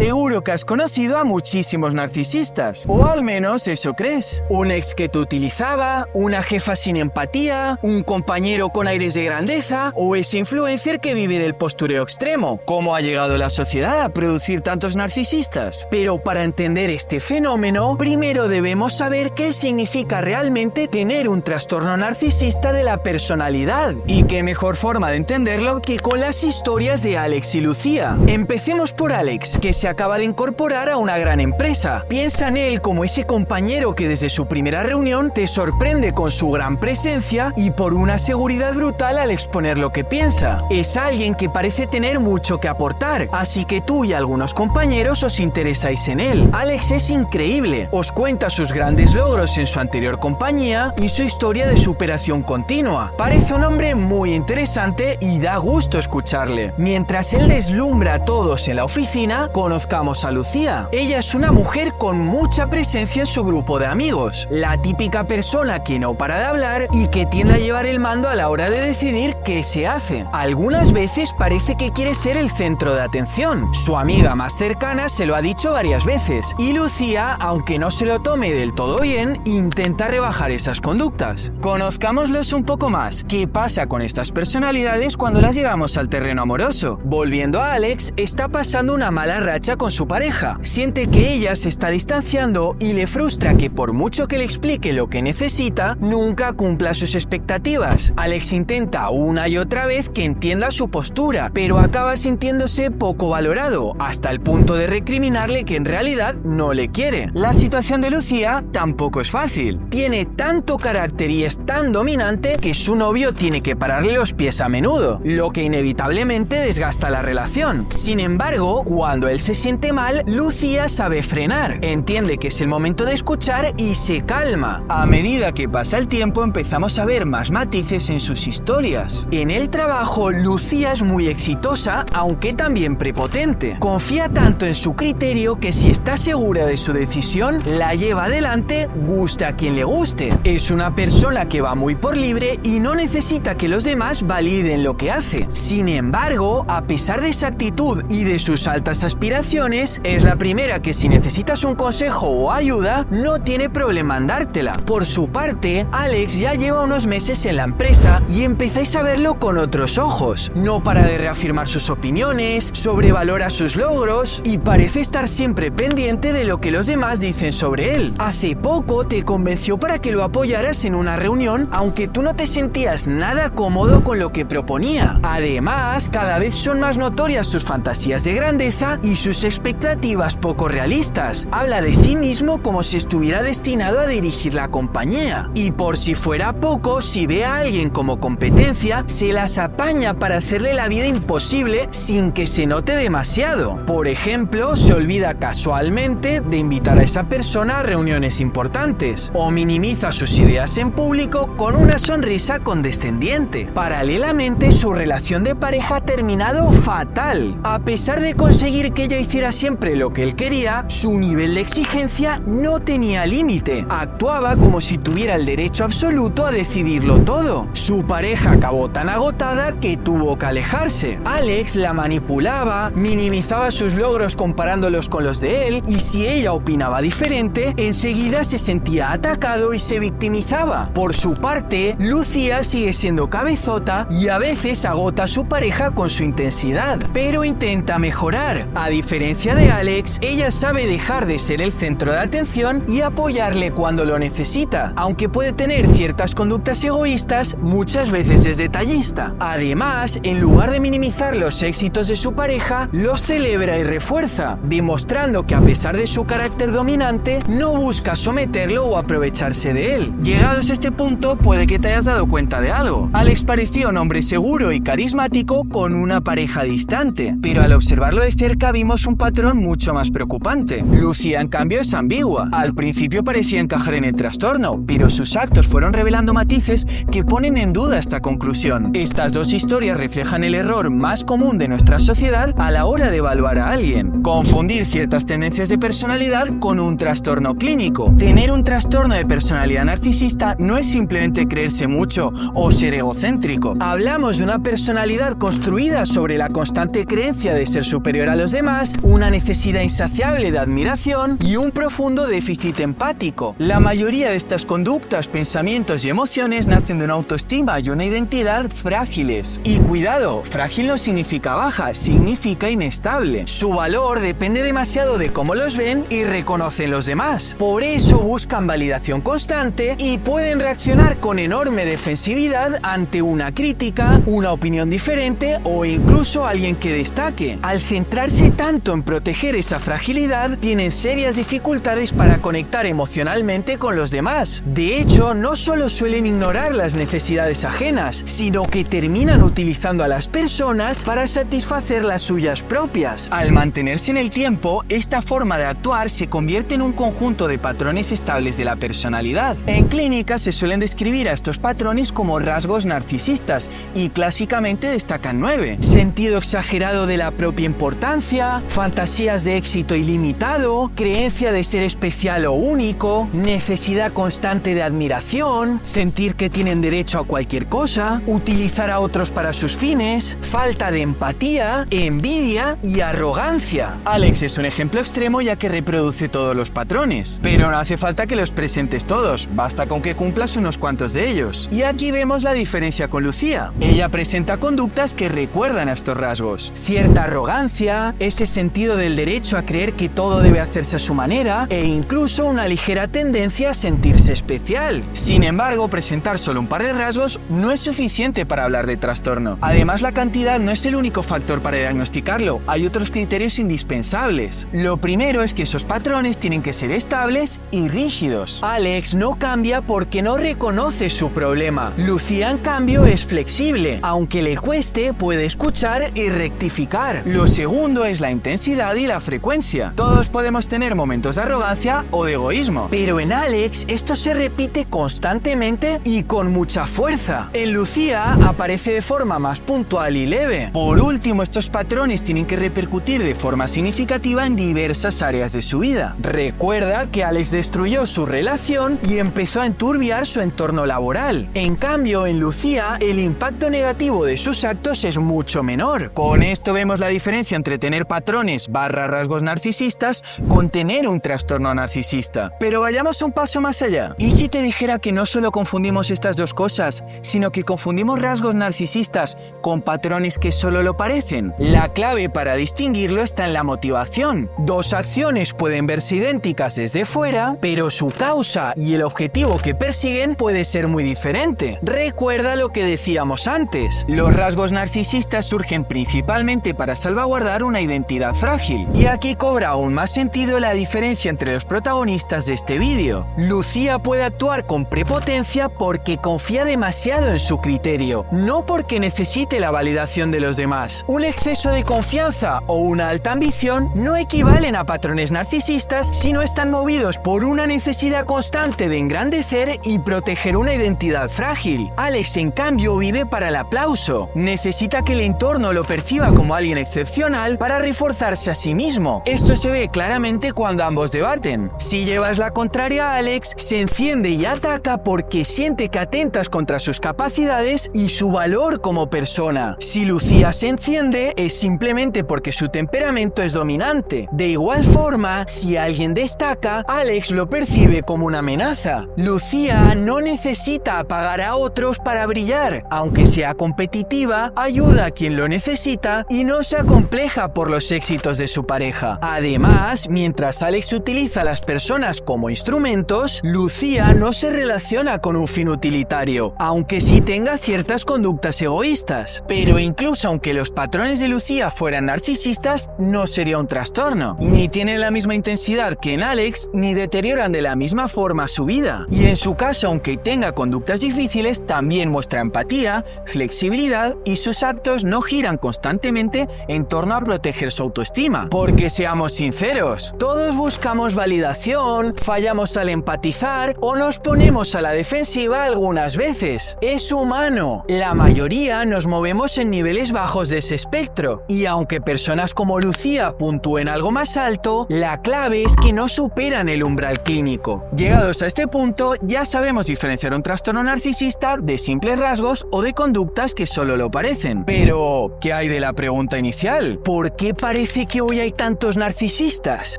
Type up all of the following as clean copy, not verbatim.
Seguro que has conocido a muchísimos narcisistas, o al menos eso crees. Un ex que te utilizaba, una jefa sin empatía, un compañero con aires de grandeza, o ese influencer que vive del postureo extremo. ¿Cómo ha llegado la sociedad a producir tantos narcisistas? Pero para entender este fenómeno, primero debemos saber qué significa realmente tener un trastorno narcisista de la personalidad. Y qué mejor forma de entenderlo que con las historias de Alex y Lucía. Empecemos por Alex, que se acaba de incorporar a una gran empresa. Piensa en él como ese compañero que desde su primera reunión te sorprende con su gran presencia y por una seguridad brutal al exponer lo que piensa. Es alguien que parece tener mucho que aportar, así que tú y algunos compañeros os interesáis en él. Alex es increíble, os cuenta sus grandes logros en su anterior compañía y su historia de superación continua. Parece un hombre muy interesante y da gusto escucharle. Mientras él deslumbra a todos en la oficina, conozcamos a Lucía. Ella es una mujer con mucha presencia en su grupo de amigos, la típica persona que no para de hablar y que tiende a llevar el mando a la hora de decidir qué se hace. Algunas veces parece que quiere ser el centro de atención. Su amiga más cercana se lo ha dicho varias veces y Lucía, aunque no se lo tome del todo bien, intenta rebajar esas conductas. Conozcámoslos un poco más. ¿Qué pasa con estas personalidades cuando las llevamos al terreno amoroso? Volviendo a Alex, está pasando una mala racha con su pareja. Siente que ella se está distanciando y le frustra que por mucho que le explique lo que necesita, nunca cumpla sus expectativas. Alex intenta una y otra vez que entienda su postura, pero acaba sintiéndose poco valorado, hasta el punto de recriminarle que en realidad no le quiere. La situación de Lucía tampoco es fácil. Tiene tanto carácter y es tan dominante que su novio tiene que pararle los pies a menudo, lo que inevitablemente desgasta la relación. Sin embargo, cuando él se siente mal, Lucía sabe frenar, entiende que es el momento de escuchar y se calma. A medida que pasa el tiempo, empezamos a ver más matices en sus historias. En el trabajo, Lucía es muy exitosa, aunque también prepotente. Confía tanto en su criterio que si está segura de su decisión, la lleva adelante, guste a quien le guste. Es una persona que va muy por libre y no necesita que los demás validen lo que hace. Sin embargo, a pesar de esa actitud y de sus altas aspiraciones, es la primera que si necesitas un consejo o ayuda, no tiene problema en dártela. Por su parte, Alex ya lleva unos meses en la empresa y empezáis a verlo con otros ojos. No para de reafirmar sus opiniones, sobrevalora sus logros y parece estar siempre pendiente de lo que los demás dicen sobre él. Hace poco te convenció para que lo apoyaras en una reunión, aunque tú no te sentías nada cómodo con lo que proponía. Además, cada vez son más notorias sus fantasías de grandeza y sus expectativas poco realistas. Habla de sí mismo como si estuviera destinado a dirigir la compañía. Y por si fuera poco, si ve a alguien como competencia, se las apaña para hacerle la vida imposible sin que se note demasiado. Por ejemplo, se olvida casualmente de invitar a esa persona a reuniones importantes, o minimiza sus ideas en público con una sonrisa condescendiente. Paralelamente, su relación de pareja ha terminado fatal. A pesar de conseguir que ella hiciera siempre lo que él quería, su nivel de exigencia no tenía límite. Actuaba como si tuviera el derecho absoluto a decidirlo todo. Su pareja acabó tan agotada que tuvo que alejarse. Alex la manipulaba, minimizaba sus logros comparándolos con los de él, y si ella opinaba diferente, enseguida se sentía atacado y se victimizaba. Por su parte, Lucía sigue siendo cabezota y a veces agota a su pareja con su intensidad, pero intenta mejorar. A diferencia de Alex, ella sabe dejar de ser el centro de atención y apoyarle cuando lo necesita. Aunque puede tener ciertas conductas egoístas, muchas veces es detallista. Además, en lugar de minimizar los éxitos de su pareja, los celebra y refuerza, demostrando que a pesar de su carácter dominante, no busca someterlo o aprovecharse de él. Llegados a este punto, puede que te hayas dado cuenta de algo. Alex parecía un hombre seguro y carismático con una pareja distante, pero al observarlo de cerca vimos un patrón mucho más preocupante. Lucía, en cambio, es ambigua. Al principio parecía encajar en el trastorno, pero sus actos fueron revelando matices que ponen en duda esta conclusión. Estas dos historias reflejan el error más común de nuestra sociedad a la hora de evaluar a alguien: confundir ciertas tendencias de personalidad con un trastorno clínico. Tener un trastorno de personalidad narcisista no es simplemente creerse mucho o ser egocéntrico. Hablamos de una personalidad construida sobre la constante creencia de ser superior a los demás excesivas, una necesidad insaciable de admiración y un profundo déficit empático. La mayoría de estas conductas, pensamientos y emociones nacen de una autoestima y una identidad frágiles. Y cuidado, frágil no significa baja, significa inestable. Su valor depende demasiado de cómo los ven y reconocen los demás. Por eso buscan validación constante y pueden reaccionar con enorme defensividad ante una crítica, una opinión diferente o incluso alguien que destaque. Al centrarse tanto en proteger esa fragilidad, tienen serias dificultades para conectar emocionalmente con los demás. De hecho, no solo suelen ignorar las necesidades ajenas, sino que terminan utilizando a las personas para satisfacer las suyas propias. Al mantenerse en el tiempo, esta forma de actuar se convierte en un conjunto de patrones estables de la personalidad. En clínica se suelen describir a estos patrones como rasgos narcisistas y clásicamente destacan 9. Sentido exagerado de la propia importancia, fantasías de éxito ilimitado, creencia de ser especial o único, necesidad constante de admiración, sentir que tienen derecho a cualquier cosa, utilizar a otros para sus fines, falta de empatía, envidia y arrogancia. Alex es un ejemplo extremo ya que reproduce todos los patrones, pero no hace falta que los presentes todos, basta con que cumplas unos cuantos de ellos. Y aquí vemos la diferencia con Lucía. Ella presenta conductas que recuerdan a estos rasgos. Cierta arrogancia, ese sentido del derecho a creer que todo debe hacerse a su manera e incluso una ligera tendencia a sentirse especial. Sin embargo, presentar solo un par de rasgos no es suficiente para hablar de trastorno. Además, la cantidad no es el único factor para diagnosticarlo, hay otros criterios indispensables. Lo primero es que esos patrones tienen que ser estables y rígidos. Alex no cambia porque no reconoce su problema. Lucía, en cambio, es flexible. Aunque le cueste, puede escuchar y rectificar. Lo segundo es la intensidad y la frecuencia. Todos podemos tener momentos de arrogancia o de egoísmo, pero en Alex esto se repite constantemente y con mucha fuerza. En Lucía aparece de forma más puntual y leve. Por último, estos patrones tienen que repercutir de forma significativa en diversas áreas de su vida. Recuerda que Alex destruyó su relación y empezó a enturbiar su entorno laboral. En cambio, en Lucía, el impacto negativo de sus actos es mucho menor. Con esto vemos la diferencia entre tener patrones / rasgos narcisistas con tener un trastorno narcisista. Pero vayamos un paso más allá. ¿Y si te dijera que no solo confundimos estas dos cosas, sino que confundimos rasgos narcisistas con patrones que solo lo parecen? La clave para distinguirlo está en la motivación. Dos acciones pueden verse idénticas desde fuera, pero su causa y el objetivo que persiguen puede ser muy diferente. Recuerda lo que decíamos antes. Los rasgos narcisistas surgen principalmente para salvaguardar una identidad frágil. Y aquí cobra aún más sentido la diferencia entre los protagonistas de este vídeo. Lucía puede actuar con prepotencia porque confía demasiado en su criterio, no porque necesite la validación de los demás. Un exceso de confianza o una alta ambición no equivalen a patrones narcisistas si no están movidos por una necesidad constante de engrandecer y proteger una identidad frágil. Alex, en cambio, vive para el aplauso. Necesita que el entorno lo perciba como alguien excepcional para reforzarse a sí mismo. Esto se ve claramente cuando ambos debaten. Si llevas la contraria a Alex, se enciende y ataca porque siente que atentas contra sus capacidades y su valor como persona. Si Lucía se enciende, es simplemente porque su temperamento es dominante. De igual forma, si alguien destaca, Alex lo percibe como una amenaza. Lucía no necesita apagar a otros para brillar. Aunque sea competitiva, ayuda a quien lo necesita y no se acompleja por los éxitos de su pareja. Además, mientras Alex utiliza a las personas como instrumentos, Lucía no se relaciona con un fin utilitario, aunque sí tenga ciertas conductas egoístas. Pero incluso aunque los patrones de Lucía fueran narcisistas, no sería un trastorno. Ni tienen la misma intensidad que en Alex, ni deterioran de la misma forma su vida. Y en su caso, aunque tenga conductas difíciles, también muestra empatía, flexibilidad y sus actos no giran constantemente en torno a proteger su autoestima. Porque seamos sinceros, todos buscamos validación, fallamos al empatizar o nos ponemos a la defensiva algunas veces. Es humano. La mayoría nos movemos en niveles bajos de ese espectro. Y aunque personas como Lucía puntúen algo más alto, la clave es que no superan el umbral clínico. Llegados a este punto, ya sabemos diferenciar un trastorno narcisista de simples rasgos o de conductas que solo lo parecen. Pero, ¿qué hay de la pregunta inicial? ¿Por qué parece parece que hoy hay tantos narcisistas?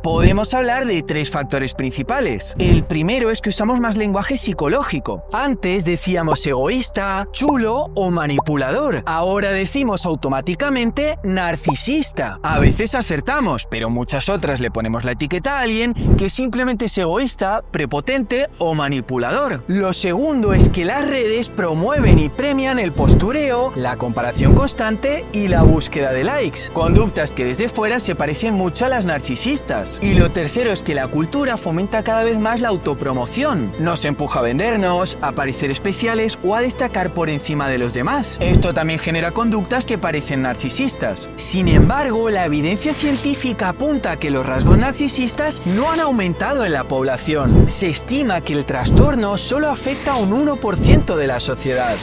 Podemos hablar de 3 factores principales. El primero es que usamos más lenguaje psicológico. Antes decíamos egoísta, chulo o manipulador. Ahora decimos automáticamente narcisista. A veces acertamos, pero muchas otras le ponemos la etiqueta a alguien que simplemente es egoísta, prepotente o manipulador. Lo segundo es que las redes promueven y premian el postureo, la comparación constante y la búsqueda de likes, conductas que desde fuera se parecen mucho a las narcisistas. Y lo tercero es que la cultura fomenta cada vez más la autopromoción. Nos empuja a vendernos, a parecer especiales o a destacar por encima de los demás. Esto también genera conductas que parecen narcisistas. Sin embargo, la evidencia científica apunta a que los rasgos narcisistas no han aumentado en la población. Se estima que el trastorno solo afecta a un 1% de la sociedad.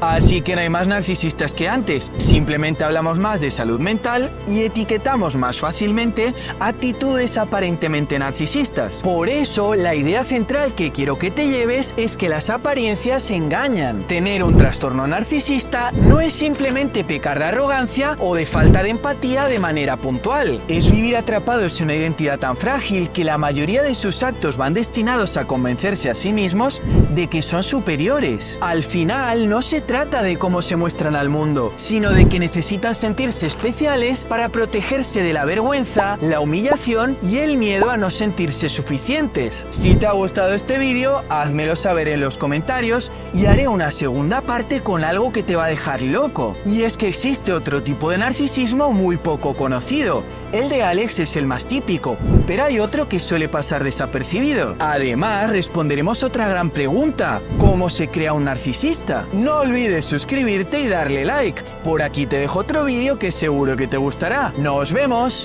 Así que no hay más narcisistas que antes, simplemente hablamos más de salud mental y etiquetamos más fácilmente actitudes aparentemente narcisistas. Por eso, la idea central que quiero que te lleves es que las apariencias engañan. Tener un trastorno narcisista no es simplemente pecar de arrogancia o de falta de empatía de manera puntual. Es vivir atrapados en una identidad tan frágil que la mayoría de sus actos van destinados a convencerse a sí mismos de que son superiores. Al final, no se trata de cómo se muestran al mundo, sino de que necesitan sentirse especiales para protegerse de la vergüenza, la humillación y el miedo a no sentirse suficientes. Si te ha gustado este vídeo, házmelo saber en los comentarios y haré una segunda parte con algo que te va a dejar loco. Y es que existe otro tipo de narcisismo muy poco conocido. El de Alex es el más típico, pero hay otro que suele pasar desapercibido. Además, responderemos otra gran pregunta: ¿cómo se crea un narcisista? No olvides suscribirte y darle like. Por aquí te dejo otro vídeo que seguro que te gustará. ¡Nos vemos!